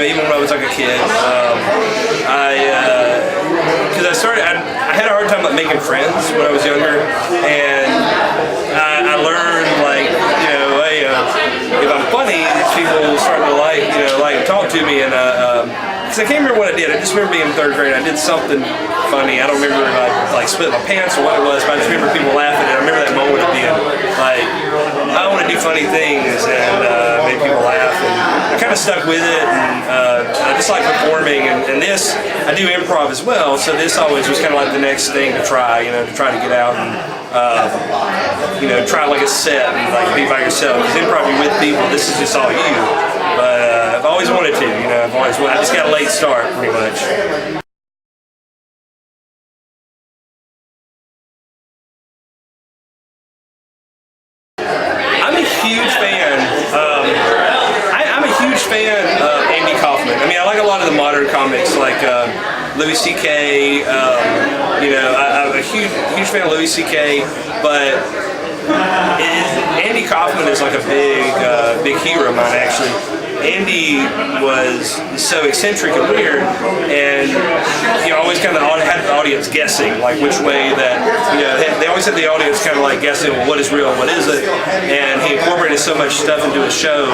even when I was like a kid. I had a hard time like making friends when I was younger, and I learned like, hey, if I'm funny, people start to like talk to me, and because I can't remember what I did. I just remember being in 3rd grade. I did something funny. I don't remember if I like split my pants or what it was, but I just remember people laughing, and I remember that moment of being like, I want to do funny things and make people laugh, and I kind of stuck with it, and I just like performing, and this, I do improv as well, so this always was kind of like the next thing to try, to try to get out and try like a set and like be by yourself, because improv, you're with people, this is just all you, but I've always wanted to, I just got a late start pretty much. I'm a huge fan of Andy Kaufman. I mean, I like a lot of the modern comics, like Louis C.K. I'm a huge fan of Louis C.K. But Andy Kaufman is like a big hero of mine, actually. Andy was so eccentric and weird, and he always kind of had the audience guessing, like which way that, they always had the audience kind of like guessing, well, what is real, what is it, and he incorporated so much stuff into his show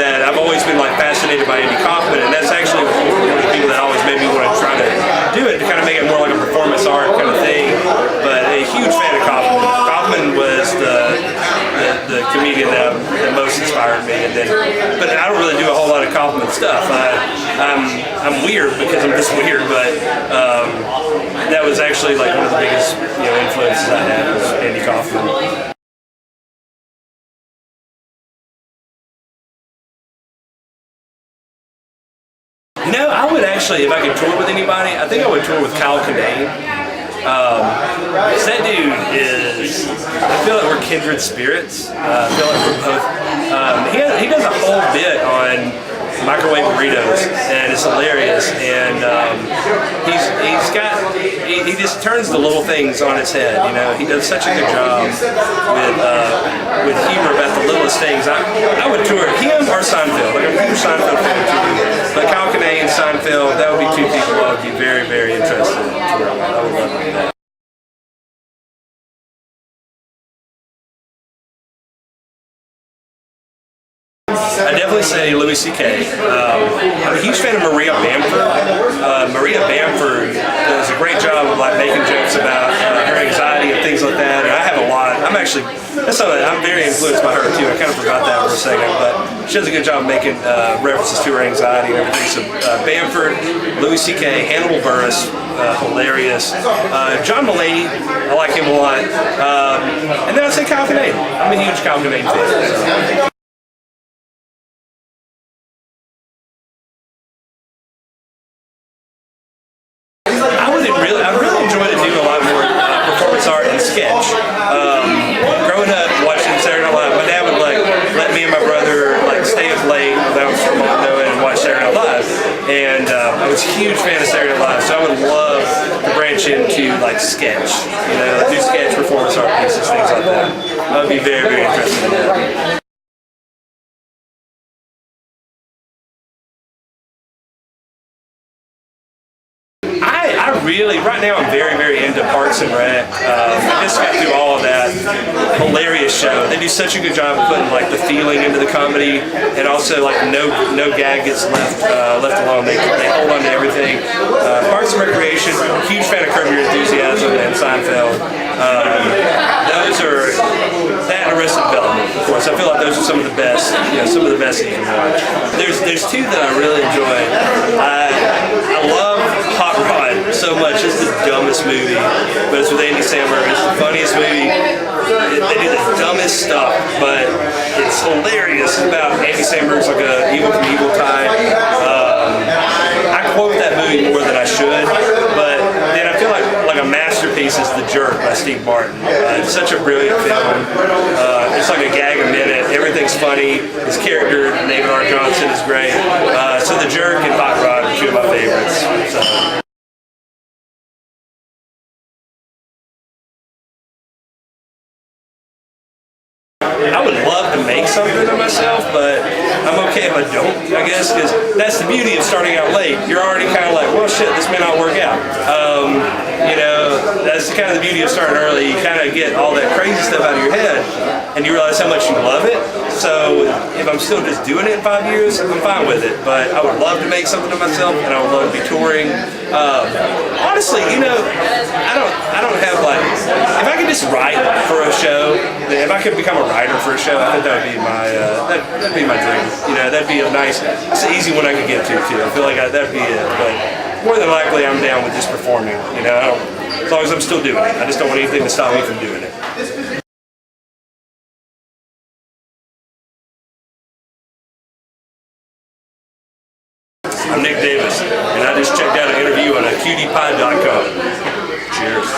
that I've always been like fascinated by Andy Kaufman, and that's actually one of the people that always made me want to try to do it, to kind of make it more like a performance art kind of thing, but a huge fan of Kaufman. Kaufman was the comedian that most inspired me, but I don't really do a whole lot of Kaufman stuff. I'm weird because I'm just weird, but that was actually like one of the biggest influences I had was Andy Kaufman. I would actually, if I could tour with anybody, I think I would tour with Kyle Kinane. That dude is, I feel like we're kindred spirits. I feel like we're both, he does a whole bit on microwave burritos, and it's hilarious, and he just turns the little things on its head, he does such a good job with humor about the littlest things. I would tour him or Seinfeld, like I'm a huge Seinfeld fan too, but Kyle Kinane and Seinfeld, that would be two people I would be very, very interested in touring with. I would love to do that. I definitely say Louis C.K. I'm a huge fan of Maria Bamford. Maria Bamford does a great job of like making jokes about her anxiety and things like that. And I have a lot. I'm very influenced by her too. I kind of forgot that for a second, but she does a good job making references to her anxiety and everything. So Bamford, Louis C.K., Hannibal Buress, hilarious. John Mulaney, I like him a lot. And then I'd say Kyle Kinane. I'm a huge Kyle Kinane fan. So. I really enjoyed doing a lot more performance art and sketch. Growing up watching Saturday Night Live, my dad would like let me and my brother like stay up late without knowing and watch Saturday Night Live. And I was a huge fan of Saturday Night Live, so I would love to branch into like sketch, do sketch performance art pieces, things like that. I would be very, very interested in that. Right now I'm very, very into Parks and Rec. I just got through all of that. Hilarious show. They do such a good job of putting like the feeling into the comedy, and also like no gag gets left alone. They hold on to everything. Parks and Recreation. Huge fan of Curb Your Enthusiasm and Seinfeld. Those are that and Arrested Development. Of course, I feel like those are some of the best. Some of the best that you can watch. There's two that I really enjoy. I love Hot Rod so much. It's the dumbest movie, but it's with Andy Samberg. It's the funniest movie. They do the dumbest stuff, but it's hilarious. It's about Andy Samberg's like a evil from evil type. I quote that movie more than I should, but then I feel like a masterpiece is The Jerk by Steve Martin. It's such a brilliant film. It's like a gag a minute. Everything's funny. His character, David R. Johnson, is great. So The Jerk and Hot Rod are two of my favorites. So. I would love to make something of myself, but I'm okay if I don't, I guess, because that's the beauty of starting out late. You're already kind of like, well, shit, this may not work out. You know, that's kind of the beauty of starting early. You kind of get all that crazy stuff out of your head, and you realize how much you love it. So if I'm still just doing it in 5 years, I'm fine with it. But I would love to make something of myself, and I would love to be touring. Honestly, you know, I don't have like, if I could just write for a show, if I could become a writer for a show, I think that would be my that'd be my dream. You know, that'd be a nice, it's an easy one I could get to too. I feel like that'd be it. But more than likely, I'm down with just performing. You know, as long as I'm still doing it. I just don't want anything to stop me from doing it. I'm Nick Davis, and I just checked out an interview on QDpod.com. Cheers.